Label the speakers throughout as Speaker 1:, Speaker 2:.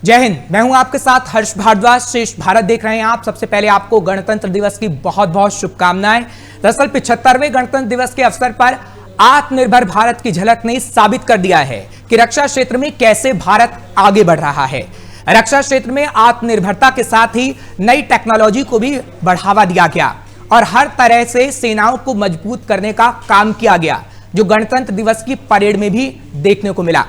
Speaker 1: जय हिंद। मैं हूं आपके साथ हर्ष भारद्वाज। श्रेष्ठ भारत देख रहे हैं आप। सबसे पहले आपको गणतंत्र दिवस की बहुत बहुत शुभकामनाएं। दरअसल 75वें गणतंत्र दिवस के अवसर पर आत्मनिर्भर भारत की झलक ने साबित कर दिया है कि रक्षा क्षेत्र में कैसे भारत आगे बढ़ रहा है। रक्षा क्षेत्र में आत्मनिर्भरता के साथ ही नई टेक्नोलॉजी को भी बढ़ावा दिया गया और हर तरह से सेनाओं को मजबूत करने का काम किया गया, जो गणतंत्र दिवस की परेड में भी देखने को मिला।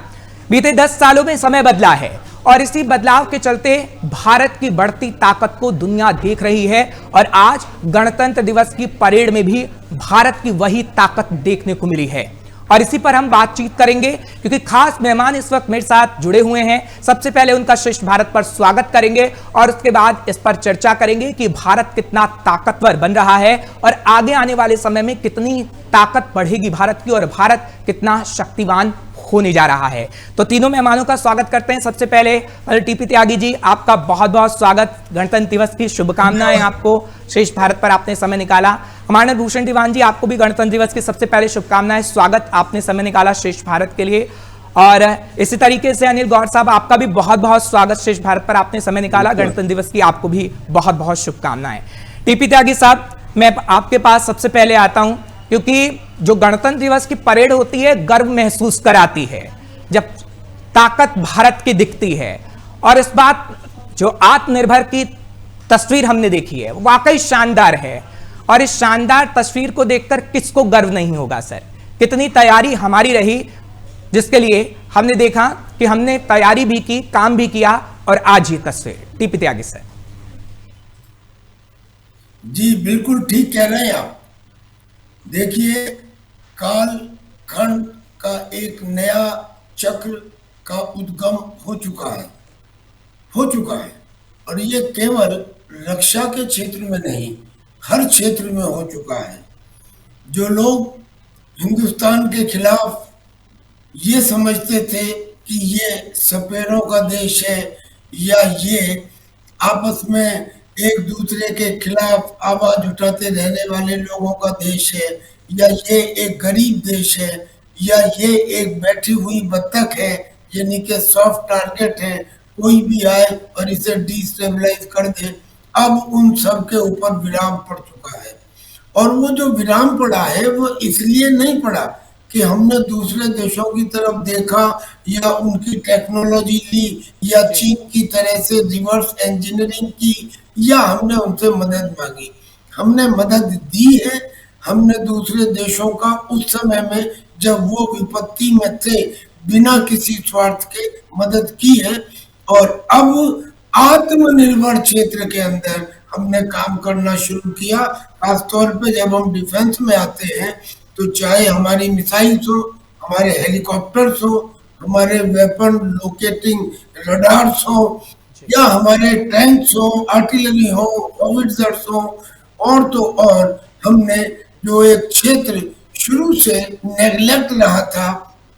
Speaker 1: बीते 10 सालों में समय बदला है और इसी बदलाव के चलते भारत की बढ़ती ताकत को दुनिया देख रही है और आज गणतंत्र दिवस की परेड में भी भारत की वही ताकत देखने को मिली है। और इसी पर हम बातचीत करेंगे क्योंकि खास मेहमान इस वक्त मेरे साथ जुड़े हुए हैं। सबसे पहले उनका श्रेष्ठ भारत पर स्वागत करेंगे और उसके बाद इस पर चर्चा करेंगे कि भारत कितना ताकतवर बन रहा है और आगे आने वाले समय में कितनी ताकत बढ़ेगी भारत की और भारत कितना शक्तिवान होने जा रहा है। तो तीनों मेहमानों का स्वागत करते हैं। सबसे पहले टीपी त्यागी जी, आपका बहुत बहुत स्वागत। गणतंत्र दिवस की शुभकामनाएं आपको। श्रेष्ठ भारत पर आपने समय निकाला। हमारे भूषण दीवान जी, आपको भी गणतंत्र दिवस की सबसे पहले शुभकामनाएं। स्वागत, आपने समय निकाला श्रेष्ठ भारत के लिए। और इसी तरीके से अनिल गौर साहब, आपका भी बहुत बहुत स्वागत। श्रेष्ठ भारत पर आपने समय निकाला। गणतंत्र दिवस की आपको भी बहुत बहुत शुभकामनाएं। टीपी त्यागी साहब, मैं आपके पास सबसे पहले आता हूं क्योंकि जो गणतंत्र दिवस की परेड होती है गर्व महसूस कराती है जब ताकत भारत की दिखती है। और इस बात जो आत्मनिर्भर की तस्वीर हमने देखी है वाकई शानदार है और इस शानदार तस्वीर को देखकर किसको गर्व नहीं होगा सर। कितनी तैयारी हमारी रही जिसके लिए हमने देखा कि हमने तैयारी भी की, काम भी किया और आज ये तस्वीर। टीपी त्यागी सर।
Speaker 2: जी बिल्कुल ठीक कह रहे हैं आप। देखिए, काल खंड का एक नया चक्र का उद्गम हो चुका है और ये केवल रक्षा के क्षेत्र में नहीं, हर क्षेत्र में हो चुका है। जो लोग हिंदुस्तान के खिलाफ ये समझते थे कि ये सपेरों का देश है या ये आपस में एक दूसरे के खिलाफ आवाज उठाते रहने वाले लोगों का देश है, या ये एक गरीब देश है, या ये एक बैठी हुई बत्तख है, यानी कि सॉफ्ट टारगेट है, कोई भी आए और इसे डिस्टेबलाइज कर दे, अब उन सब के ऊपर विराम पड़ चुका है। और वो जो विराम पड़ा है वो इसलिए नहीं पड़ा कि हमने दूसरे देशों की तरफ देखा या उनकी टेक्नोलॉजी ली या चीन की तरह से रिवर्स इंजीनियरिंग की या हमने उनसे मदद मांगी। हमने मदद दी है। हमने दूसरे देशों का उस समय में जब वो विपत्ति में थे बिना किसी स्वार्थ के मदद की है। और अब आत्मनिर्भर क्षेत्र के अंदर हमने काम करना शुरू किया। खासतौर पे जब हम डिफेंस में आते हैं तो चाहे हमारी मिसाइल्स हो, हमारे हेलीकॉप्टर्स हो, हमारे वेपन लोकेटिंग रडार्स हो, या हमारे टैंक्स हो, आर्टिलरी हो, हॉविट्जर्स हो, और तो और हमने जो एक क्षेत्र शुरू से नेग्लेक्ट रहा था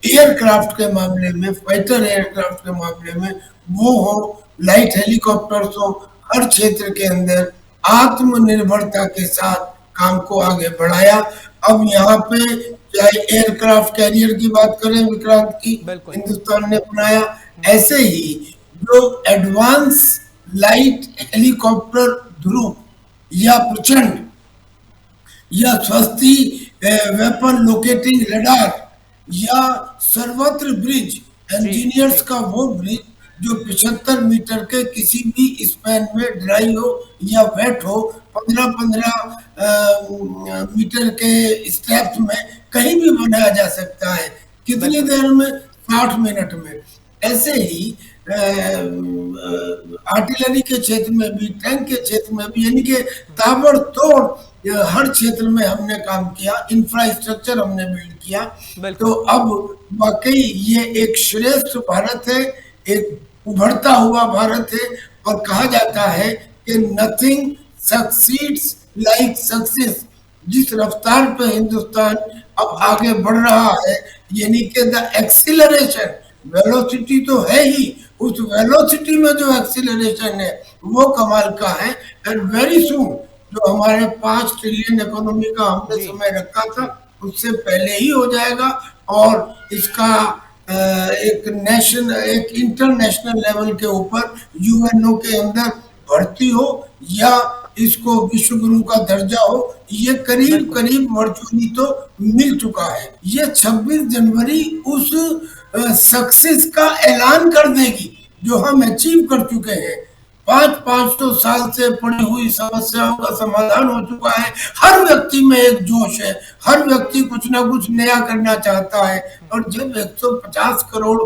Speaker 2: एयरक्राफ्ट के मामले में, फाइटर एयरक्राफ्ट के मामले में, वो हो, लाइट हेलीकॉप्टर्स हो, हर क्षेत्र के अंदर आत्मनिर्भरता के साथ काम को आगे बढ़ाया। अब यहाँ पे चाहे एयरक्राफ्ट कैरियर की बात करें विक्रांत की, हिंदुस्तान ने बनाया, ऐसे ही जो एडवांस लाइट हेलीकॉप्टर ध्रुव या प्रचंड या स्वस्ति वेपन लोकेटिंग रडार या सर्वत्र ब्रिज, इंजीनियर्स का वो ब्रिज जो 75 मीटर के किसी भी स्पैन में ड्राई हो या वेट हो, 15-15 मीटर के स्टेप्स में कहीं भी बनाया जा सकता है। कितनी देर में? 60 मिनट में। ऐसे ही आर्टिलरी के क्षेत्र में भी, टैंक के क्षेत्र में भी, यानी कि ताबड़तोड़ हर क्षेत्र में हमने काम किया, इंफ्रास्ट्रक्चर हमने बिल्ड किया। तो अब वाकई ये एक श्रेष्ठ भारत है, एक उभरता हुआ भारत है। और कहा जाता है कि नथिंग सक्सीड्स लाइक सक्सेस। जिस रफ्तार पे हिंदुस्तान अब आगे बढ़ रहा है, यानी कि द एक्सीलरेशन, वेलोसिटी तो है ही, उस वेलोसिटी में जो एक्सीलरेशन है वो कमाल का है। एंड वेरी सून जो हमारे 5 ट्रिलियन इकोनॉमी का हमने समय रखा था उससे पहले ही हो जाएगा। और इसका एक इंटरनेशनल लेवल के ऊपर यूएनओ के अंदर भर्ती हो या इसको विश्व गुरु का दर्जा हो, ये करीब करीब वर्चुअली तो मिल चुका है। ये 26 जनवरी उस सक्सेस का ऐलान कर देगी जो हम अचीव कर चुके हैं। 500 साल से पड़ी हुई समस्याओं का समाधान हो चुका है। हर व्यक्ति में एक जोश है, हर व्यक्ति कुछ ना कुछ नया करना चाहता है। और जब 150 करोड़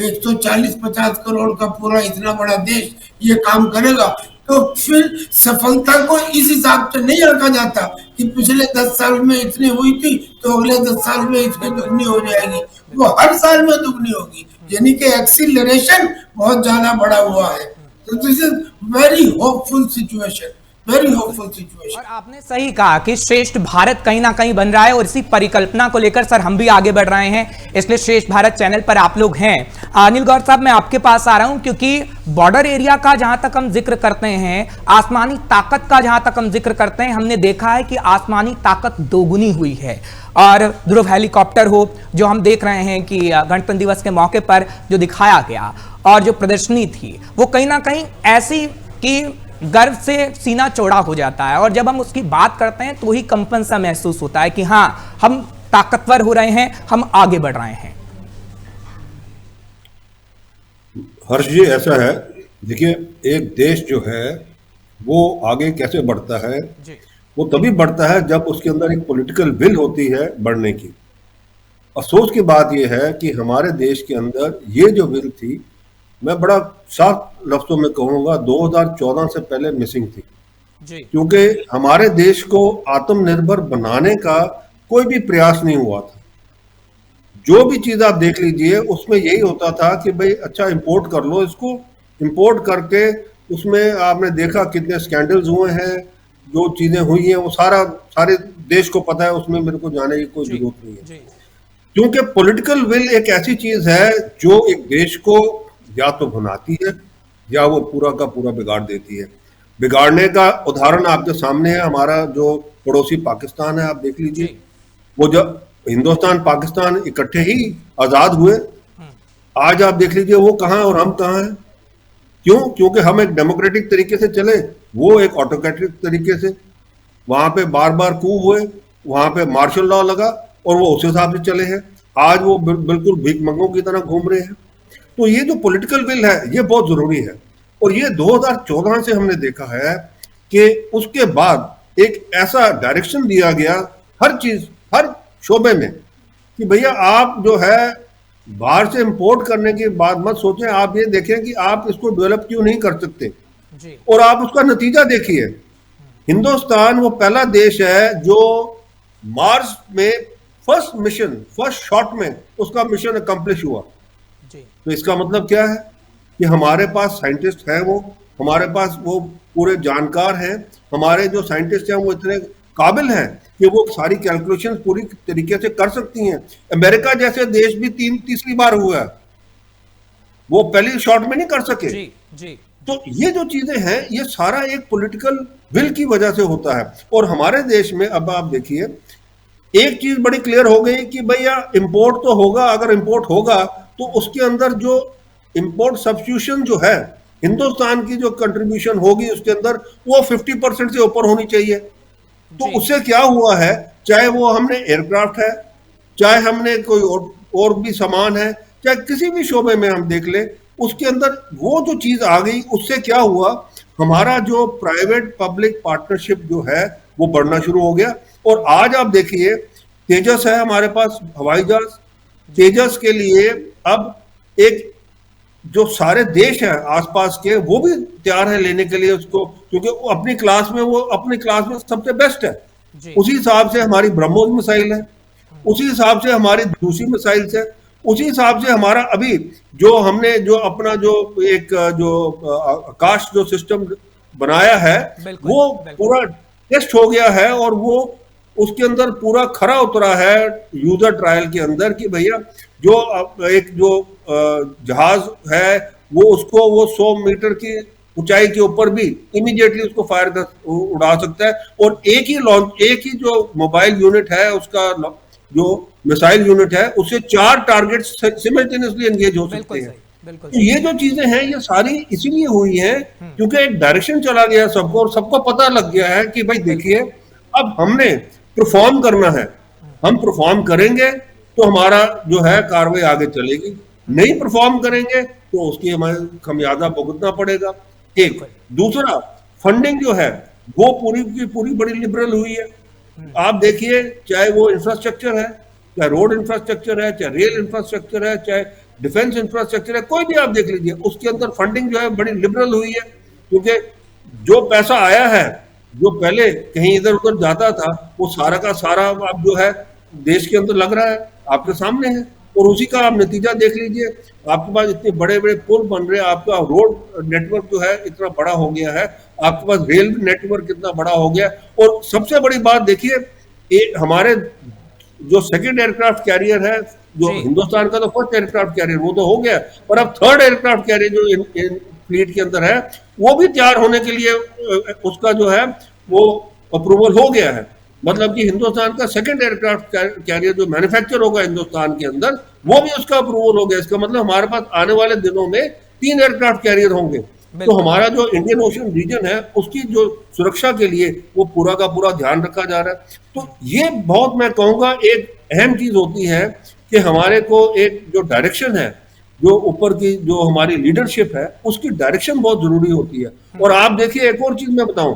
Speaker 2: 140-50 करोड़ का पूरा इतना बड़ा देश ये काम करेगा तो फिर सफलता को इस हिसाब से नहीं रखा जाता कि पिछले 10 साल में इतनी हुई थी तो अगले 10 साल में इतनी दुगनी हो जाएगी। वो हर साल में दुगनी होगी, यानी कि एक्सीलरेशन बहुत ज्यादा बढ़ा हुआ है। तो this is very hopeful situation, very hopeful situation.
Speaker 1: और आपने सही कहा कि श्रेष्ठ भारत कहीं ना कहीं बन रहा है और इसी परिकल्पना को लेकर सर हम भी आगे बढ़ रहे हैं, इसलिए श्रेष्ठ भारत चैनल पर आप लोग हैं। अनिल गौर साहब, मैं आपके पास आ रहा हूं क्योंकि बॉर्डर एरिया का जहां तक हम जिक्र करते हैं, आसमानी ताकत का जहां तक हम जिक्र करते हैं, हमने देखा है कि आसमानी ताकत दोगुनी हुई है। और ध्रुव हेलीकॉप्टर हो जो हम देख रहे हैं कि गणतंत्र दिवस के मौके पर जो दिखाया गया और जो प्रदर्शनी थी वो कहीं ना कहीं ऐसी कि गर्व से सीना चौड़ा हो जाता है। और जब हम उसकी बात करते हैं तो वही कंपन सा महसूस होता है कि हाँ, हम ताकतवर हो रहे हैं, हम आगे बढ़ रहे हैं।
Speaker 3: हर्ष जी, ऐसा है, देखिए, एक देश जो है वो आगे कैसे बढ़ता है
Speaker 1: जी।
Speaker 3: वो तभी बढ़ता है जब उसके अंदर एक पॉलिटिकल विल होती है बढ़ने की। अफसोस की बात यह है कि हमारे देश के अंदर ये जो विल थी, मैं बड़ा साफ लफ्जों में कहूँगा, 2014 से पहले मिसिंग थी
Speaker 1: जी।
Speaker 3: क्योंकि हमारे देश को आत्मनिर्भर बनाने का कोई भी प्रयास नहीं हुआ था। जो भी चीज़ आप देख लीजिए उसमें यही होता था कि भाई अच्छा इंपोर्ट कर लो, इसको इंपोर्ट करके उसमें आपने देखा कितने स्कैंडल्स हुए हैं, जो चीज़ें हुई हैं वो सारे देश को पता है, उसमें मेरे को जाने की कोई जरूरत नहीं है। क्योंकि पॉलिटिकल विल एक ऐसी चीज़ है जो एक देश को या तो बनाती है या वो पूरा का पूरा बिगाड़ देती है। बिगाड़ने का उदाहरण आपके सामने है, हमारा जो पड़ोसी पाकिस्तान है, आप देख लीजिए। वो जब हिंदुस्तान पाकिस्तान इकट्ठे ही आजाद हुए, आज आप देख लीजिए वो कहाँ और हम कहाँ हैं। क्यों? क्योंकि हम एक डेमोक्रेटिक तरीके से चले, वो एक ऑटोक्रेटिक तरीके से। वहां पे बार बार कूप हुए, वहां पे मार्शल लॉ लगा और वो उस हिसाब से चले हैं। आज वो बिल्कुल भीखमंगों की तरह घूम रहे हैं। तो ये जो पॉलिटिकल विल है ये बहुत जरूरी है। और ये 2014 से हमने देखा है कि उसके बाद एक ऐसा डायरेक्शन दिया गया हर चीज, हर शोबे में, कि भैया आप जो है बाहर से इंपोर्ट करने की बात मत सोचें, आप ये देखें कि आप इसको डेवलप क्यों नहीं कर सकते
Speaker 1: जी।
Speaker 3: और आप उसका नतीजा देखिए। हिंदुस्तान वो पहला देश है जो मार्स में फर्स्ट शॉट में उसका मिशन अकम्प्लिश हुआ
Speaker 1: जी।
Speaker 3: तो इसका मतलब क्या है कि हमारे पास साइंटिस्ट हैं, वो हमारे पास वो पूरे जानकार हैं, हमारे जो साइंटिस्ट हैं वो इतने काबिल हैं कि वो सारी कैलकुलेशन पूरी तरीके से कर सकती हैं। अमेरिका जैसे देश भी तीसरी बार हुआ है, वो पहली शॉट में नहीं कर सके।
Speaker 1: जी। जी।
Speaker 3: तो ये जो चीजें हैं ये सारा एक पॉलिटिकल विल की वजह से होता है। और हमारे देश में अब आप देखिए एक चीज बड़ी क्लियर हो गई कि भैया इंपोर्ट तो होगा, अगर इंपोर्ट होगा तो उसके अंदर जो इंपोर्ट सब्स्टिट्यूशन जो है, हिंदुस्तान की जो कंट्रीब्यूशन होगी उसके अंदर वो 50% से ऊपर होनी चाहिए। तो उससे क्या हुआ है, चाहे वो हमने एयरक्राफ्ट है, चाहे हमने कोई और भी सामान है, चाहे किसी भी शोबे में हम देख ले, उसके अंदर वो जो चीज आ गई, उससे क्या हुआ, हमारा जो प्राइवेट पब्लिक पार्टनरशिप जो है वो बढ़ना शुरू हो गया। और आज आप देखिए तेजस है हमारे पास, हवाई जहाज, तेजस के लिए अब एक जो सारे देश हैं आसपास के वो भी तैयार है लेने के लिए उसको, क्योंकि वो अपनी क्लास में सबसे बेस्ट है। उसी हिसाब से हमारी ब्रह्मोस मिसाइल है, उसी हिसाब से हमारी दूसरी मिसाइल्स है, उसी हिसाब से हमारा अभी जो हमने जो अपना जो एक जो आकाश जो सिस्टम बनाया है वो पूरा टेस्ट हो गया है और वो उसके अंदर पूरा खरा उतरा है यूजर ट्रायल के अंदर कि भैया जो एक जो जहाज है वो उसको वो 100 मीटर की ऊंचाई के ऊपर भी इमीडिएटली उसको फायर उड़ा सकता है। और एक ही जो मोबाइल यूनिट है उसका जो मिसाइल यूनिट है उससे 4 टारगेट सिमल्टेनियसली एंगेज हो सकते हैं।
Speaker 1: बिल्कुल
Speaker 3: तो ये जो चीजें हैं ये सारी इसीलिए हुई हैं क्योंकि एक डायरेक्शन चला गया सबको, और सबको पता लग गया है कि भाई देखिए अब हमने परफॉर्म करना है, हम परफॉर्म करेंगे तो हमारा जो है कार्रवाई आगे चलेगी, नहीं परफॉर्म करेंगे तो उसकी हमें खमियाजा भुगतना पड़ेगा। एक दूसरा, फंडिंग जो है वो पूरी की पूरी बड़ी लिबरल हुई है। आप देखिए, चाहे वो इंफ्रास्ट्रक्चर है, चाहे रोड इंफ्रास्ट्रक्चर है, चाहे रेल इंफ्रास्ट्रक्चर है, चाहे डिफेंस इंफ्रास्ट्रक्चर है, कोई भी आप देख लीजिए, उसके अंदर फंडिंग जो है बड़ी लिबरल हुई है। क्योंकि जो पैसा आया है, जो पहले कहीं इधर उधर जाता था, वो सारा का सारा अब जो है देश के अंदर लग रहा है, आपके सामने है, और उसी का आप नतीजा देख लीजिए। आपके पास इतने बड़े बड़े पुल बन रहे हैं, आपका रोड नेटवर्क जो है इतना बड़ा हो गया है, आपके पास रेल नेटवर्क इतना बड़ा हो गया, और सबसे बड़ी बात देखिए, हमारे जो सेकंड एयरक्राफ्ट कैरियर है, जो हिंदुस्तान का तो फर्स्ट एयरक्राफ्ट कैरियर वो तो हो गया, पर अब थर्ड एयरक्राफ्ट कैरियर जो इन फ्लीट के अंदर है वो भी तैयार होने के लिए उसका जो है वो अप्रूवल हो गया है। मतलब कि हिंदुस्तान का सेकंड एयरक्राफ्ट कैरियर जो मैन्युफैक्चर होगा हिंदुस्तान के अंदर, वो भी उसका अप्रूवल हो गया। इसका मतलब हमारे पास आने वाले दिनों में 3 एयरक्राफ्ट कैरियर होंगे। तो हमारा जो इंडियन ओशन रीजन है उसकी जो सुरक्षा के लिए वो पूरा का पूरा ध्यान रखा जा रहा है। तो ये बहुत, मैं कहूँगा, एक अहम चीज होती है कि हमारे को एक जो डायरेक्शन है, जो ऊपर की जो हमारी लीडरशिप है, उसकी डायरेक्शन बहुत जरूरी होती है। और आप देखिए, एक और चीज मैं बताऊं,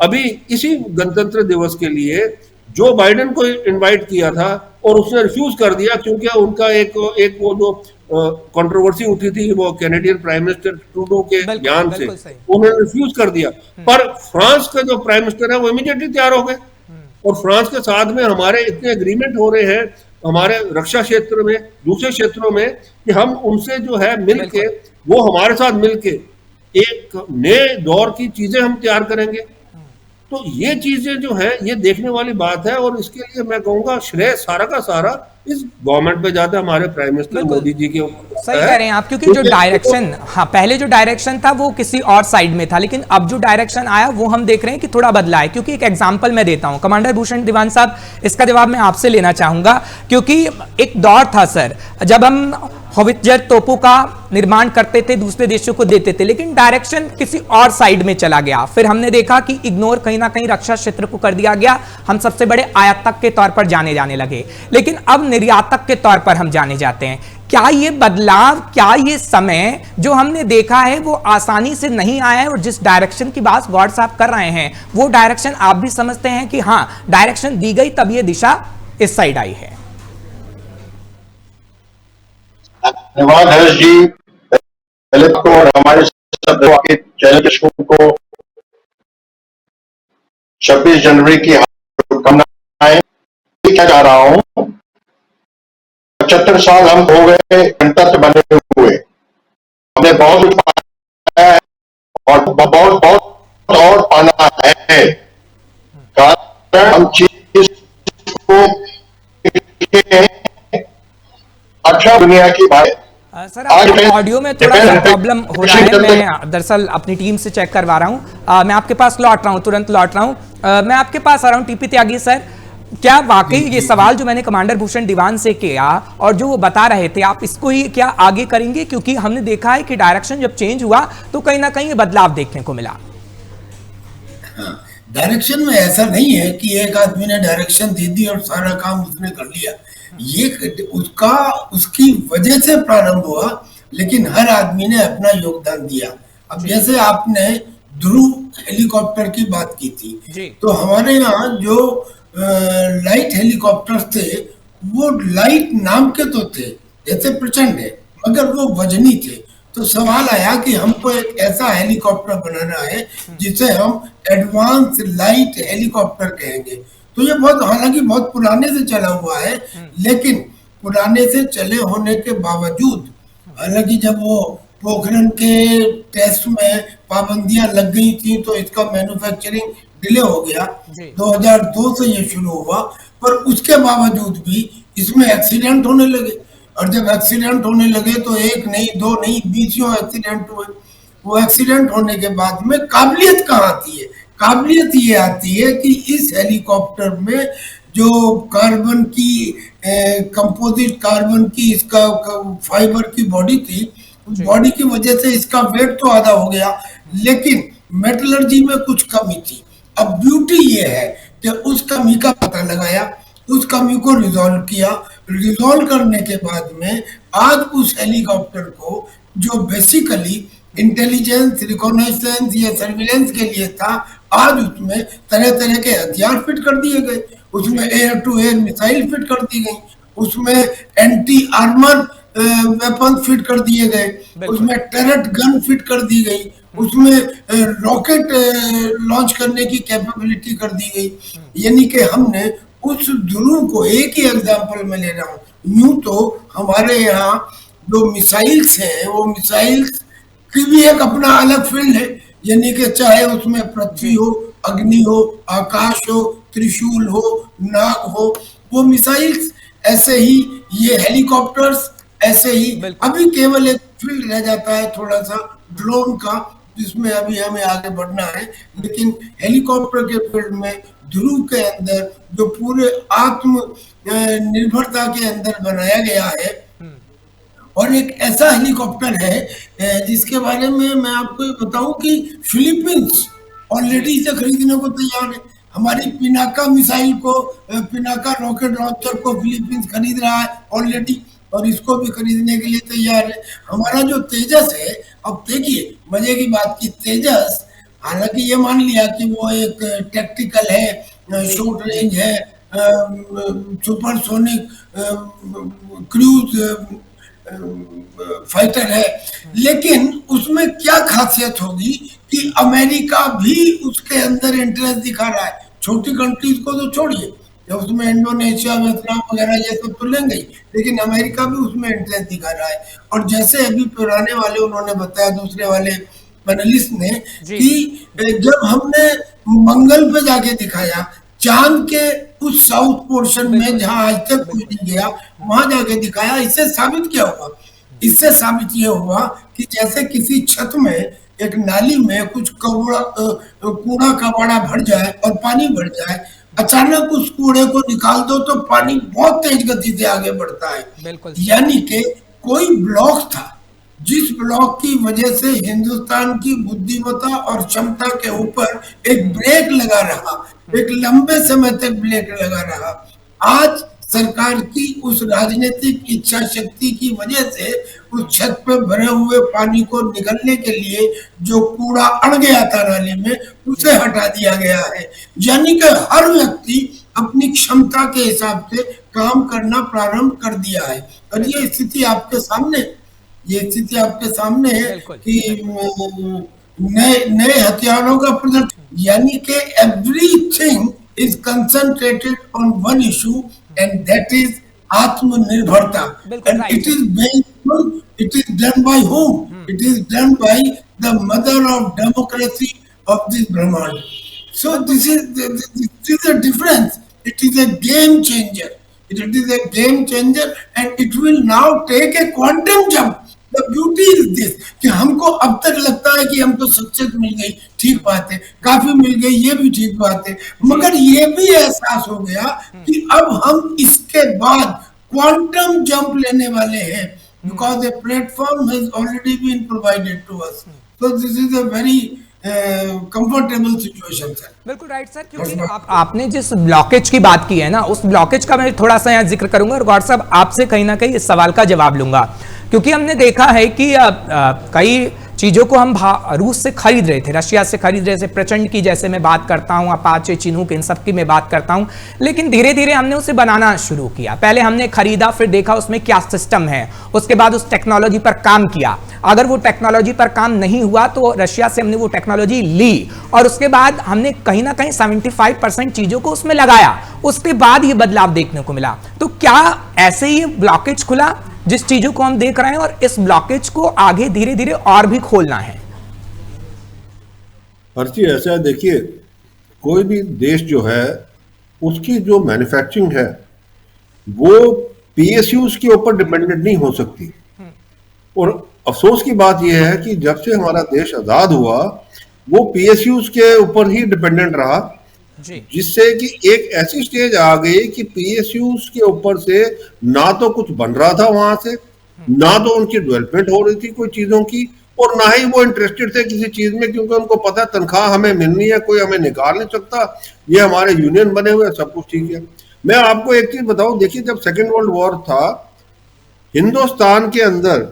Speaker 3: अभी इसी गणतंत्र दिवस के लिए जो बाइडेन को इनवाइट किया था और उसने रिफ्यूज कर दिया, क्योंकि उनका एक वो जो कंट्रोवर्सी उठी थी वो कैनेडियन प्राइम मिनिस्टर ट्रूडो के बयान से, उन्होंने रिफ्यूज कर दिया। पर फ्रांस का जो प्राइम मिनिस्टर है वो इमीडिएटली तैयार हो गए, और फ्रांस के साथ में हमारे इतने एग्रीमेंट हो रहे हैं हमारे रक्षा क्षेत्र में, दूसरे क्षेत्रों में, कि हम उनसे जो है मिलके, वो हमारे साथ मिलके एक नए दौर की चीजें हम तैयार करेंगे। तो ये चीजें जो है ये देखने वाली बात है, और इसके लिए मैं कहूंगा श्रेय सारा का सारा इस गवर्नमेंट पे जाता है, हमारे प्राइम मिनिस्टर मोदी जी के ऊपर।
Speaker 1: सही कह रहे हैं आप, क्योंकि जो डायरेक्शन, हाँ, पहले जो डायरेक्शन था वो किसी और साइड में था, लेकिन अब जो डायरेक्शन आया वो हम देख रहे हैं कि थोड़ा बदला है। क्योंकि एक एग्जांपल मैं देता हूं, कमांडर भूषण दीवान साहब, इसका जवाब मैं आपसे लेना चाहूंगा, क्योंकि एक दौर था सर जब हम होवित्जर तोपों का निर्माण करते थे, दूसरे देशों को देते थे, लेकिन डायरेक्शन किसी और साइड में चला गया। फिर हमने देखा कि इग्नोर कहीं ना कहीं रक्षा क्षेत्र को कर दिया गया, हम सबसे बड़े आयातक के तौर पर जाने लगे, लेकिन अब निर्यातक के तौर पर हम जाने जाते हैं। क्या ये बदलाव, क्या ये समय जो हमने देखा है वो आसानी से नहीं आया है, और जिस डायरेक्शन की बात गौड़ साहब कर रहे हैं वो डायरेक्शन आप भी समझते हैं कि हाँ, डायरेक्शन दी गई तब ये दिशा इस साइड आई है?
Speaker 4: धन्यवाद हर्ष जी। पहले तो हमारे सब के चैनल के दर्शकों को 26 जनवरी की शुभकामनाएं। क्या चाह रहा हूं, 75 साल हम हो गए गणतंत्र बने हुए, हमने बहुत कुछ पाया है और बहुत और पाना है। कारण हम चीज को अच्छा दुनिया की बात।
Speaker 1: सर, ऑडियो में थोड़ा सा प्रॉब्लम हो रहा है, मैं दरअसल अपनी टीम से चेक करवा रहा हूं। मैं आपके पास लौट रहा हूं, तुरंत लौट रहा हूं। मैं आपके पास आ रहा हूं टीपी त्यागी सर। क्या वाकई ये सवाल जो मैंने कमांडर भूषण दीवान से किया और जो वो बता रहे थे, आप इसको ही क्या आगे करेंगे? क्योंकि हमने देखा है कि डायरेक्शन जब चेंज हुआ तो कहीं ना कहीं बदलाव देखने को मिला।
Speaker 2: डायरेक्शन में ऐसा नहीं है कि एक आदमी ने डायरेक्शन दे दी और सारा काम उसने कर लिया। ये उसकी वजह से प्रारंभ हुआ, लेकिन हर आदमी ने अपना योगदान दिया। अब जैसे आपने ध्रुव हेलीकॉप्टर की बात की थी, तो हमारे यहाँ जो लाइट हेलीकॉप्टर थे वो लाइट नाम के तो थे, जैसे प्रचंड है, मगर वो वजनी थे। तो सवाल आया कि हमको एक ऐसा हेलीकॉप्टर बनाना है जिसे हम एडवांस लाइट हेलीकॉप्टर कहेंगे। तो ये हालांकि बहुत पुराने से चला हुआ है, लेकिन पुराने से चले होने के बावजूद, हालांकि जब वो पोखरण के टेस्ट में पाबंदियां लग गई थी तो इसका मैन्युफैक्चरिंग डिले हो गया। 2002 से ये शुरू हुआ, पर उसके बावजूद भी इसमें एक्सीडेंट होने लगे, और जब एक्सीडेंट होने लगे तो एक नहीं, दो नहीं, 20 एक्सीडेंट हुए। वो एक्सीडेंट होने के बाद में काबिलियत कहाँ आती है? काबिलियत ये आती है कि इस हेलीकॉप्टर में जो कार्बन की कंपोजिट कार्बन की इसका फाइबर की बॉडी थी, उस बॉडी की वजह से इसका वेट तो आधा हो गया, लेकिन मेटलर्जी में कुछ कमी थी। अब ब्यूटी ये है कि उस कमी का पता लगाया, उस कमी को रिजॉल्व किया। रिजॉल्व करने के बाद में आज उस हेलीकॉप्टर को, जो बेसिकली इंटेलिजेंस, रिकॉग्नाइजेंस या सर्विलेंस के लिए था, आज उसमें तरह तरह के हथियार फिट कर दिए गए, उसमें air to air missile fit कर दी गई, उसमें एंटी आर्मर वेपन फिट कर दिए गए, उसमें टर्रेट गन फिट कर दी गई, उसमें रॉकेट लॉन्च करने की कैपेबिलिटी कर दी गई। यानी कि हमने उस जुनून को, एक ही एग्जांपल में ले रहा हूँ, यूं तो हमारे यहाँ जो मिसाइल्स हैं वो मिसाइल्स की भी एक अपना अलग फील्ड है, यानी कि चाहे उसमें पृथ्वी हो, अग्नि हो, आकाश हो, त्रिशूल हो, नाग हो, वो मिसाइल्स ऐसे ही, ये हेलीकॉप्टर्स ऐसे ही। अभी केवल एक फील्ड रह जाता है थोड़ा सा ड्रोन का, जिसमें अभी हमें आगे बढ़ना है, लेकिन हेलीकॉप्टर के फील्ड में ध्रुव के अंदर जो पूरे आत्म निर्भरता के अंदर बनाया गया है, और एक ऐसा हेलीकॉप्टर है जिसके बारे में मैं आपको बताऊं कि फिलीपींस ऑलरेडी इसे खरीदने को तैयार है। हमारी पिनाका मिसाइल को, पिनाका रॉकेट लॉन्चर को फिलीपींस खरीद रहा है ऑलरेडी, और इसको भी खरीदने के लिए तैयार है। हमारा जो तेजस है, अब देखिए मजे की बात की, तेजस हालांकि ये मान लिया कि वो एक टैक्टिकल है, शॉर्ट रेंज है, सुपरसोनिक क्रूज फाइटर है, लेकिन उसमें क्या खासियत होगी कि अमेरिका भी उसके अंदर इंटरेस्ट दिखा रहा है। छोटी कंट्रीज को तो छोड़िए, उसमें इंडोनेशिया, वियतनाम वगैरह ये सब तो लेंगे ही, लेकिन अमेरिका भी उसमें इंटरेस्ट दिखा रहा है। और जैसे अभी पुराने वाले उन्होंने बताया, दूसरे वाले पैनलिस्ट ने, कि जब हमने मंगल पे जाके दिखाया, चांद के उस साउथ पोर्शन में जहां आज तक कोई नहीं गया, वहां जाके दिखाया, इससे साबित क्या हुआ? इससे साबित ये हुआ कि जैसे किसी छत में, एक नाली में कुछ कूड़ा कबाड़ा भर जाए और पानी भर जाए, अचानक उस कूड़े को निकाल दो तो पानी बहुत तेज गति से आगे बढ़ता है। यानी कि कोई ब्लॉक था, जिस ब्लॉक की वजह से हिंदुस्तान की बुद्धिमत्ता और क्षमता के ऊपर एक ब्रेक लगा रहा, एक लंबे समय तक ब्रेक लगा रहा। आज सरकार की उस राजनीतिक इच्छा शक्ति की वजह से उस छत पे भरे हुए पानी को निकलने के लिए जो कूड़ा अड़ गया था नाली में, उसे हटा दिया गया है। यानी कि हर व्यक्ति अपनी क्षमता के हिसाब से काम करना प्रारंभ कर दिया है। और ये स्थिति आपके सामने है कि नए हथियारों का प्रदर्शन, यानी कि everything is concentrated on one issue, and that is आत्मनिर्भरता। And it is done by whom? It is done by the mother of democracy of this Brahman. So this is a difference. It is a game changer. It is a game changer, and it will now take a quantum jump. The beauty is this कि हमको अब तक लगता है कि हमको success मिल गई, ठीक बात है, काफी मिल गई, ये भी ठीक बात है, मगर ये भी एहसास हो गया कि अब हम इसके बाद क्वांटम जंप लेने वाले हैं, because a platform has already been provided to us. So this is a very comfortable situation है।
Speaker 1: बिल्कुल राइट सर, क्योंकि आपने जिस ब्लॉकेज की बात की है ना, उस ब्लॉकेज का मैं थोड़ा सा यहाँ जिक्र करूंगा, और गौर साहब आपसे कहीं ना कहीं इस सवाल का जवाब लूंगा, क्योंकि हमने देखा है कि कई चीजों को हम रूस से खरीद रहे थे, रशिया से खरीद रहे थे, प्रचंड की जैसे मैं बात करता हूं, अपाचे, चिनूक, इन सब की मैं बात करता हूं, लेकिन धीरे धीरे हमने उसे बनाना शुरू किया। पहले हमने खरीदा, फिर देखा उसमें क्या सिस्टम है, उसके बाद उस टेक्नोलॉजी पर काम किया। अगर वो टेक्नोलॉजी पर काम नहीं हुआ तो रशिया से हमने वो टेक्नोलॉजी ली, और उसके बाद हमने कहीं ना कहीं 75% चीजों को उसमें लगाया, उसके बाद ये बदलाव देखने को मिला। तो क्या ऐसे ही ब्लॉकेज खुला जिस चीजों को हम देख रहे हैं, और इस ब्लॉकेज को आगे धीरे धीरे और भी खोलना है?
Speaker 3: हर चीज ऐसा है, देखिए कोई भी देश जो है उसकी जो मैन्युफैक्चरिंग है वो पीएसयूज के ऊपर डिपेंडेंट नहीं हो सकती। और अफसोस की बात यह है कि जब से हमारा देश आजाद हुआ वो पीएसयूज के ऊपर ही डिपेंडेंट रहा,
Speaker 1: जी
Speaker 3: जिससे कि एक ऐसी स्टेज आ गई कि पीएसयूज के ऊपर से ना तो कुछ बन रहा था वहां से, ना तो उनकी डेवलपमेंट हो रही थी कोई चीजों की, और ना ही वो इंटरेस्टेड थे किसी चीज में, क्योंकि उनको पता है तनख्वाह हमें मिलनी है, कोई हमें निकाल नहीं सकता, ये हमारे यूनियन बने हुए, सब कुछ ठीक है। मैं आपको एक चीज बताऊं, देखिए जब सेकेंड वर्ल्ड वॉर था, हिंदुस्तान के अंदर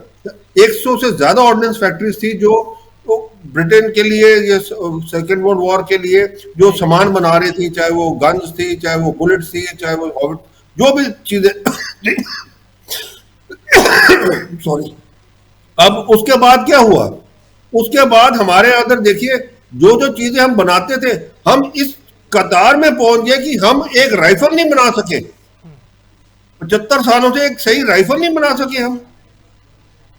Speaker 3: 100 से ज्यादा ऑर्डिनेंस फैक्ट्रीज थी जो तो ब्रिटेन के लिए, ये सेकेंड वर्ल्ड वॉर के लिए जो सामान बना रही थी, चाहे वो गन्स थी, चाहे वो बुलेट्स थी, चाहे वो जो भी चीजें सॉरी। अब उसके बाद क्या हुआ, उसके बाद हमारे अंदर देखिए जो जो चीजें हम बनाते थे, हम इस कतार में पहुंच गए कि हम एक राइफल नहीं बना सके, 75 सालों से एक सही राइफल नहीं बना सके हम।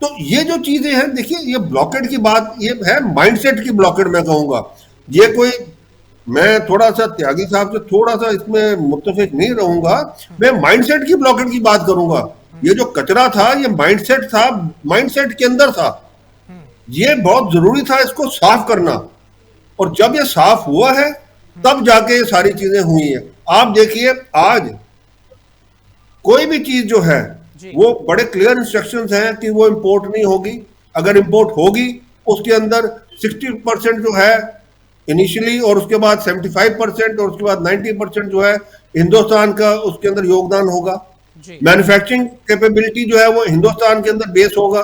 Speaker 3: तो ये जो चीजें हैं, देखिए ये ब्लॉकेट की बात, ये है माइंडसेट की ब्लॉकेट मैं कहूंगा। ये कोई, मैं थोड़ा सा त्यागी साहब से थोड़ा सा इसमें मुत्तफिक नहीं रहूंगा, मैं माइंडसेट की ब्लॉकेट की बात करूंगा। ये जो कचरा था ये माइंडसेट था, माइंडसेट के अंदर था, ये बहुत जरूरी था इसको साफ करना, और जब ये साफ हुआ है तब जाके ये सारी चीजें हुई हैं। आप देखिए आज कोई भी चीज जो है वो बड़े क्लियर इंस्ट्रक्शंस हैं कि वो इंपोर्ट नहीं होगी, अगर इंपोर्ट होगी उसके अंदर 60% जो है इनिशियली, और उसके बाद 75% और उसके बाद 90% जो है हिंदुस्तान का उसके अंदर योगदान होगा। मैन्युफैक्चरिंग कैपेबिलिटी जो है वो हिंदुस्तान के अंदर बेस होगा।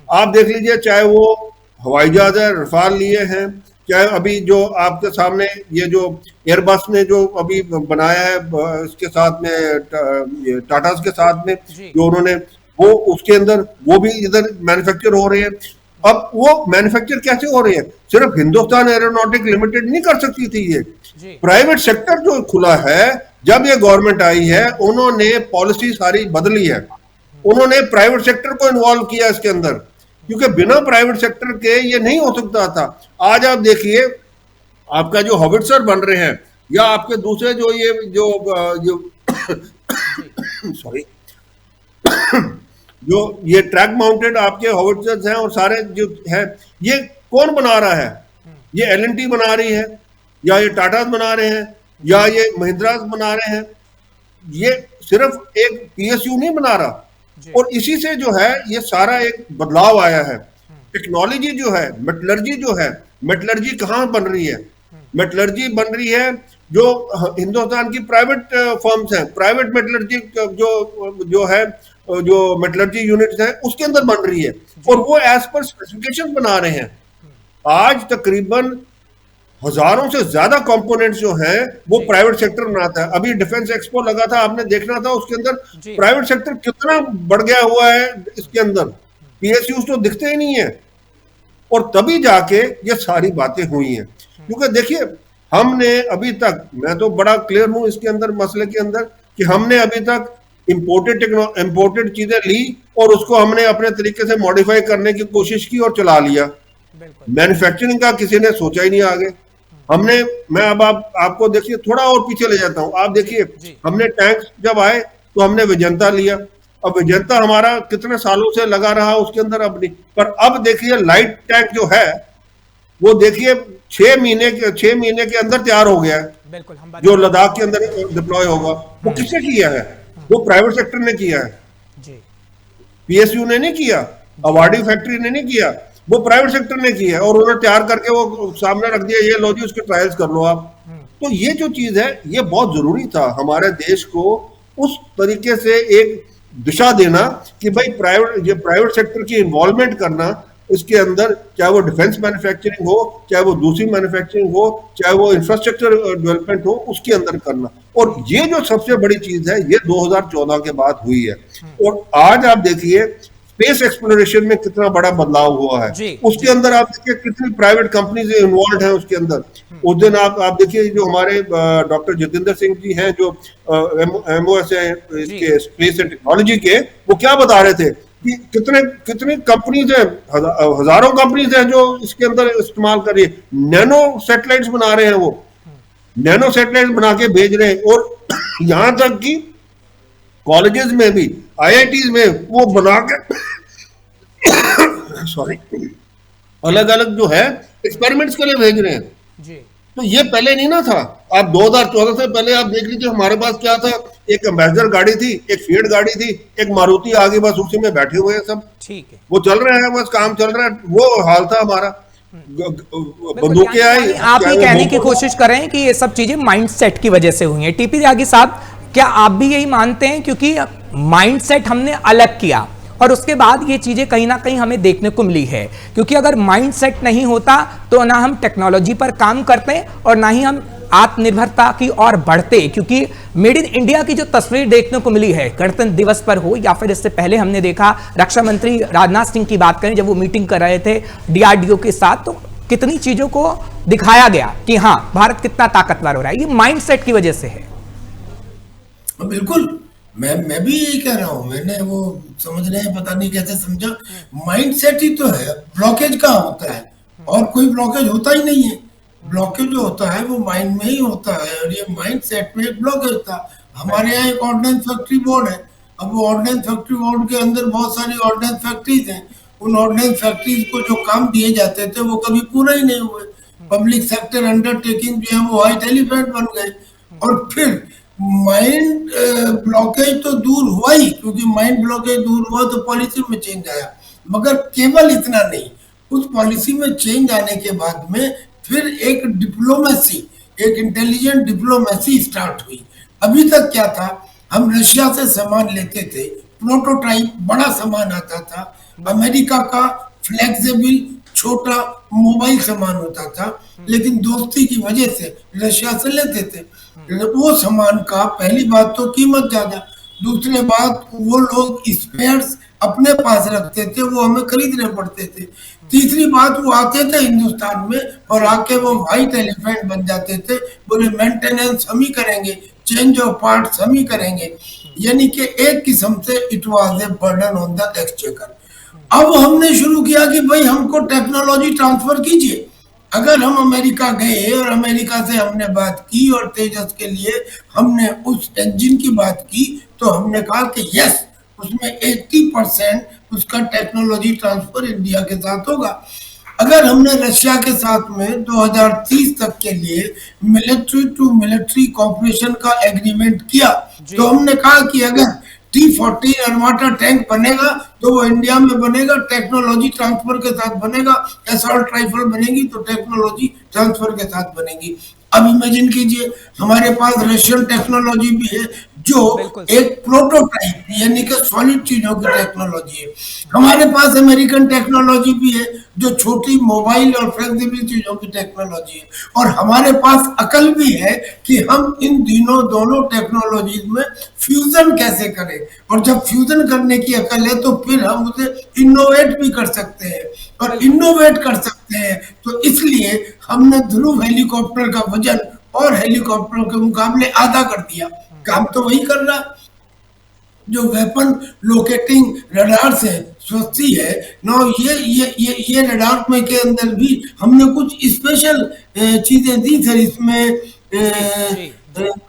Speaker 3: आप देख लीजिए, चाहे वो हवाई जहाज है, रफाल लिए हैं, चाहे अभी जो आपके सामने ये जो एयरबस ने जो अभी बनाया है इसके साथ में, टाटा के साथ में जो उन्होंने, वो उसके अंदर वो भी इधर मैन्युफैक्चर हो रहे हैं। अब वो मैन्युफैक्चर कैसे हो रहे हैं, सिर्फ हिंदुस्तान एरोनॉटिक लिमिटेड नहीं कर सकती थी, ये प्राइवेट सेक्टर जो खुला है, जब ये गवर्नमेंट आई है उन्होंने पॉलिसी सारी बदली है, उन्होंने प्राइवेट सेक्टर को इन्वॉल्व किया इसके अंदर, क्योंकि बिना प्राइवेट सेक्टर के ये नहीं हो सकता था। आज आप देखिए आपका जो हॉविट्जर बन रहे हैं, या आपके दूसरे जो ये जो सॉरी जो ये ट्रैक माउंटेड आपके हॉविट्जर्स हैं और सारे जो है, ये कौन बना रहा है? ये एल&टी बना रही है, या ये टाटा बना रहे हैं, या ये महिंद्रा बना रहे हैं। ये सिर्फ एक पीएसयू नहीं बना रहा, और इसी से जो है ये सारा एक बदलाव आया है। टेक्नोलॉजी जो है, मेटलर्जी जो है, मेटलर्जी कहाँ बन रही है? मेटलर्जी बन रही है जो हिंदुस्तान की प्राइवेट फर्म्स हैं, प्राइवेट मेटलर्जी जो है, जो मेटलर्जी यूनिट्स हैं उसके अंदर बन रही है, और वो एज पर स्पेसिफिकेशन बना रहे हैं। आज तकरीबन हजारों से ज्यादा कंपोनेंट्स जो हैं वो प्राइवेट सेक्टर बनाता है। अभी डिफेंस एक्सपो लगा था, आपने देखना था, उसके अंदर प्राइवेट सेक्टर कितना बढ़ गया हुआ है। इसके अंदर पीएसयूज तो दिखते ही नहीं है, और तभी जाके ये सारी बातें हुई हैं। क्योंकि देखिए हमने अभी तक, मैं तो बड़ा क्लियर हूं इसके अंदर मसले के अंदर, कि हमने अभी तक इंपोर्टेड चीजें ली और उसको हमने अपने तरीके से मॉडिफाई करने की कोशिश की और चला लिया। मैन्युफैक्चरिंग का किसी ने सोचा ही नहीं आगे। हमने, मैं अब आपको देखिए थोड़ा और पीछे ले जाता हूं, आप देखिए हमने टैंक जब आए तो हमने विजंता लिया, अब विजंता हमारा कितने सालों से लगा रहा उसके अंदर अपनी, पर अब देखिए लाइट टैंक जो है वो देखिए 6 महीने के अंदर तैयार हो गया है, जो लद्दाख के अंदर डिप्लॉय होगा। वो किसने किया है? वो प्राइवेट सेक्टर ने किया है, पीएसयू ने नहीं किया, अवार्डी फैक्ट्री ने नहीं किया, वो प्राइवेट सेक्टर ने किया है, और उन्होंने तैयार करके वो सामने रख दिया, ये लो जी उसके ट्रायल्स कर लो आप। तो ये जो चीज है ये बहुत जरूरी था हमारे देश को उस तरीके से एक दिशा देना कि भाई प्राइवेट सेक्टर की इन्वॉल्वमेंट करना इसके अंदर, चाहे वो डिफेंस मैन्युफैक्चरिंग हो, चाहे वो दूसरी मैन्युफैक्चरिंग हो, चाहे वो इंफ्रास्ट्रक्चर डेवलपमेंट हो, उसके अंदर करना। और ये जो सबसे बड़ी चीज है ये 2014 के बाद हुई है। और आज आप देखिए स्पेस एक्सप्लोरेशन में कितना बड़ा बदलाव हुआ है, उसके अंदर आप देखिए कितनी प्राइवेट कंपनीज इन्वॉल्व हैं उसके अंदर। उस दिन आप देखिए जो हमारे डॉक्टर जितेंद्र सिंह जी हैं जो MOS हैं इसके स्पेस एंड टेक्नोलॉजी के, वो क्या बता रहे थे कि कितनी कंपनीज हैं, हजारों कंपनीज हैं जो इसके अंदर इस्तेमाल कर रही है। नैनो सैटेलाइट्स बना रहे हैं, वो नैनो सैटेलाइट बना के भेज रहे हैं, और यहां तक कि कॉलेजेस में भी, IITs में वो बना के सॉरी अलग अलग जो है एक्सपेरिमेंट्स के लिए भेज रहे हैं। तो ये पहले नहीं ना था। आप 2014 से पहले आप देख लीजिए हमारे पास क्या था, एक एम्बेसडर गाड़ी थी, एक फिएट गाड़ी थी, एक मारुति आगे, बस उसी में बैठे हुए हैं सब।
Speaker 1: ठीक है,
Speaker 3: वो चल रहे हैं, बस काम चल रहा है। वो हाल था हमारा।
Speaker 1: बिल्कुल।
Speaker 3: बंदूकें आई,
Speaker 1: यानी आप ये कहने की कोशिश कर रहे हैं कि ये सब चीजें माइंडसेट की वजह से हुई हैं। टीपी त्यागी साहब, क्या आप भी यही मानते हैं? क्योंकि माइंडसेट हमने अलग किया और उसके बाद ये चीजें कहीं ना कहीं हमें देखने को मिली है। क्योंकि अगर माइंडसेट नहीं होता तो ना हम टेक्नोलॉजी पर काम करते और ना ही हम आत्मनिर्भरता की ओर बढ़ते। क्योंकि मेड इन इंडिया की जो तस्वीर देखने को मिली है गणतंत्र दिवस पर हो या फिर इससे पहले हमने देखा रक्षा मंत्री राजनाथ सिंह की बात करें, जब वो मीटिंग कर रहे थे डीआरडीओ के साथ, तो कितनी चीजों को दिखाया गया कि हाँ भारत कितना ताकतवर हो रहा है। ये माइंडसेट की वजह से है।
Speaker 2: बिल्कुल, मैं भी यही कह रहा हूँ। मैंने वो समझ रहे हैं, पता नहीं कैसे समझा। माइंडसेट ही तो है। ब्लॉकेज कहाँ होता है? और कोई ब्लॉकेज होता ही नहीं है। ब्लॉकेज जो होता है वो माइंड में ही होता है, और ये माइंडसेट में एक ब्लॉकेज था। हमारे यहाँ एक ऑर्डिनेंस फैक्ट्री बोर्ड है। अब वो ऑर्डिनेंस फैक्ट्री बोर्ड के अंदर बहुत सारी ऑर्डिनेंस फैक्ट्रीज हैं। उन ऑर्डिनेंस फैक्ट्रीज को जो काम दिए जाते थे वो कभी पूरा ही नहीं हुए। पब्लिक सेक्टर अंडरटेकिंग जो है वो व्हाइट एलिफेंट बन गए। और फिर माइंड ब्लॉकेज तो दूर हुआ ही, क्योंकि माइंड ब्लॉकेज दूर हुआ तो पॉलिसी में चेंज आया। मगर केवल इतना नहीं, उस पॉलिसी में चेंज आने के बाद में फिर एक डिप्लोमेसी, एक इंटेलिजेंट डिप्लोमेसी स्टार्ट हुई। अभी तक क्या था, हम रशिया से सामान लेते थे, प्रोटोटाइप बड़ा सामान आता था। अमेरिका का फ्लेक्सिबल छोटा मोबाइल सामान होता था, लेकिन दोस्ती की वजह से रशिया से लेते थे। वो सामान का पहली बात तो कीमत ज्यादा, दूसरी बात वो लोग स्पेयर्स अपने पास रखते थे, वो हमें खरीदने पड़ते थे। तीसरी बात, वो आते थे हिंदुस्तान में और आके वो व्हाइट एलिफेंट बन जाते थे। बोले मेंटेनेंस हम ही करेंगे, चेंज ऑफ पार्ट्स हम ही करेंगे। यानी कि एक किस्म से it was a burden on the exchequer. अब हमने शुरू किया कि भाई हमको टेक्नोलॉजी ट्रांसफर कीजिए। अगर हम अमेरिका गए और अमेरिका से हमने बात की और तेजस के लिए हमने उस इंजन की बात की, तो हमने कहा कि यस, उसमें 80% उसका टेक्नोलॉजी ट्रांसफर इंडिया के साथ होगा। अगर हमने रशिया के साथ में 2030 तक के लिए मिलिट्री टू मिलिट्री कॉपरेशन का एग्रीमेंट किया, तो हमने कहा कि अगर T-40 अर्माटा टैंक बनेगा तो वो इंडिया में बनेगा, टेक्नोलॉजी ट्रांसफर के साथ बनेगा। असॉल्ट राइफल बनेगी तो टेक्नोलॉजी ट्रांसफर के साथ बनेगी। अब इमेजिन कीजिए, हमारे पास रशियन टेक्नोलॉजी भी है जो एक प्रोटोटाइप यानी कि सॉलिड चीजों की टेक्नोलॉजी है। हमारे पास अमेरिकन टेक्नोलॉजी भी है जो छोटी मोबाइल और फ्लेक्सिबल चीजों की टेक्नोलॉजी है। और हमारे पास अकल भी है कि हम इन दोनों टेक्नोलॉजीज में फ्यूजन कैसे करें। और जब फ्यूजन करने की अकल है तो फिर हम उसे इनोवेट भी कर सकते हैं। और इनोवेट कर सकते हैं तो इसलिए हमने ध्रुव हेलीकॉप्टर का वजन और हेलीकॉप्टरों के मुकाबले आधा कर दिया। काम तो वही कर रहा जो वेपन लोकेटिंग रडार से सस्ती है ना। ये रडार में के अंदर भी हमने कुछ स्पेशल चीजें दी सर। इसमें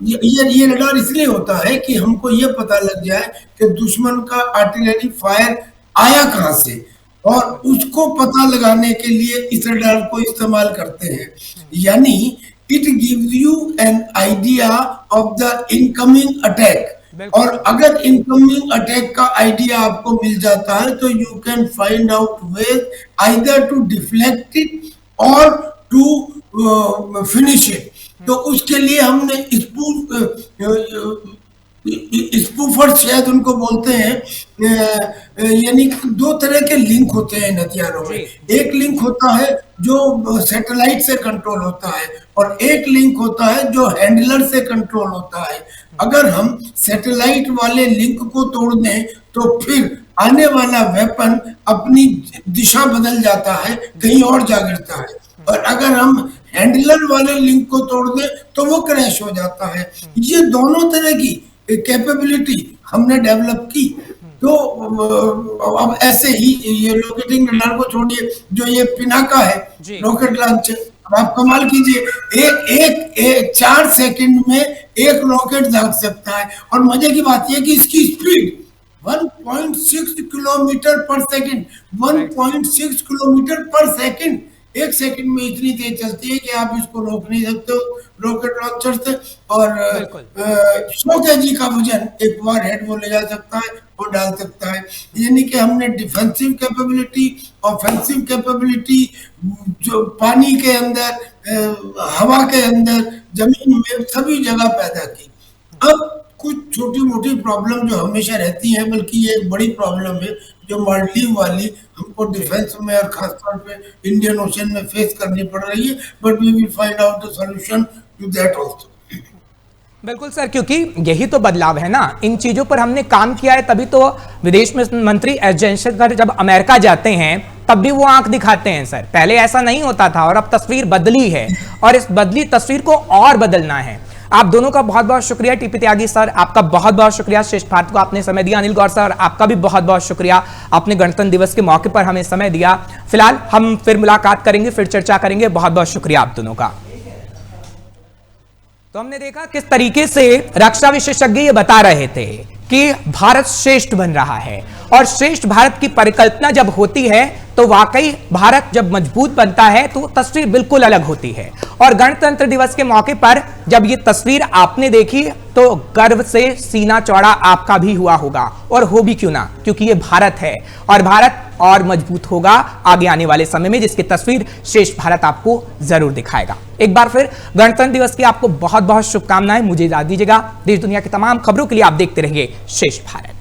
Speaker 2: ये रडार इसलिए होता है कि हमको ये पता लग जाए कि दुश्मन का आर्टिलरी फायर आया कहां से, और उसको पता लगाने के लिए इस रडार को इस्तेमाल करते हैं। यानी it gives you an idea of the incoming attack. और अगर इनकमिंग अटैक का आइडिया आपको मिल जाता है तो you can find out ways either to deflect it or to finish it. तो उसके लिए हमने स्पूफर शायद उनको बोलते हैं, यानी दो तरह के लिंक होते हैं इन हथियारों में। एक लिंक होता है जो सैटेलाइट से कंट्रोल होता है और एक लिंक होता है जो हैंडलर से कंट्रोल होता है। अगर हम सैटेलाइट वाले लिंक को तोड़ दें तो फिर आने वाला वेपन अपनी दिशा बदल जाता है, कहीं और जा गिरता है। और अगर हम हैंडलर वाले लिंक को तोड़ दें तो वो क्रैश हो जाता है। ये दोनों तरह की कैपेबिलिटी हमने डेवलप की। तो अब ऐसे ही ये लोकेटिंग रडार को छोड़िए, जो ये पिनाका है रॉकेट लॉन्चर, अब आप कमाल कीजिए, एक 4 सेकंड में एक रॉकेट दाग सकता है। और मजे की बात यह कि इसकी स्पीड 1.6 किलोमीटर पर सेकंड, 1.6 किलोमीटर पर सेकंड। 1 सेकंड में इतनी तेज चलती है कि आप इसको रोक नहीं सकते हो रॉकेट लॉन्चर से। और
Speaker 1: बिल्कुल।
Speaker 2: 100 kg का वजन एक बार हेड वो ले जा सकता है और डाल सकता है। यानी कि हमने डिफेंसिव कैपेबिलिटी, ऑफेंसिव कैपेबिलिटी, जो पानी के अंदर, हवा के अंदर, जमीन में, सभी जगह पैदा की। अब कुछ छोटी मोटी प्रॉब्लम जो हमेशा रहती है, बल्कि ये एक बड़ी प्रॉब्लम है जो मालदीव वाली हमको डिफेंस में और खासतौर पे इंडियन ओशन में फेस करनी पड़ रही है, but we will find out the solution to that also.
Speaker 1: बिल्कुल सर, क्योंकि यही तो बदलाव है ना, इन चीजों पर हमने काम किया है, तभी तो विदेश मंत्री एस जयशंकर जब अमेरिका जाते हैं तब भी वो आंख दिखाते हैं सर। पहले ऐसा नहीं होता था और अब तस्वीर बदली है और इस बदली तस्वीर को और बदलना है। आप दोनों का बहुत बहुत शुक्रिया। टीपी त्यागी सर, आपका बहुत बहुत शुक्रिया श्रेष्ठ भारत को आपने समय दिया। अनिल गौर सर, आपका भी बहुत बहुत शुक्रिया, आपने गणतंत्र दिवस के मौके पर हमें समय दिया। फिलहाल हम फिर मुलाकात करेंगे, फिर चर्चा करेंगे। बहुत बहुत शुक्रिया आप दोनों का। तो हमने देखा किस तरीके से रक्षा विशेषज्ञ ये बता रहे थे कि भारत श्रेष्ठ बन रहा है और श्रेष्ठ भारत की परिकल्पना जब होती है तो वाकई भारत जब मजबूत बनता है तो तस्वीर बिल्कुल अलग होती है। और गणतंत्र दिवस के मौके पर जब ये तस्वीर आपने देखी तो गर्व से सीना चौड़ा आपका भी हुआ होगा, और हो भी क्यों ना, क्योंकि ये भारत है और भारत और मजबूत होगा आगे आने वाले समय में, जिसकी तस्वीर श्रेष्ठ भारत आपको जरूर दिखाएगा। एक बार फिर गणतंत्र दिवस की आपको बहुत बहुत शुभकामनाएं। मुझे इजाजत दीजिएगा। देश दुनिया की तमाम खबरों के लिए आप देखते रहिए श्रेष्ठ भारत।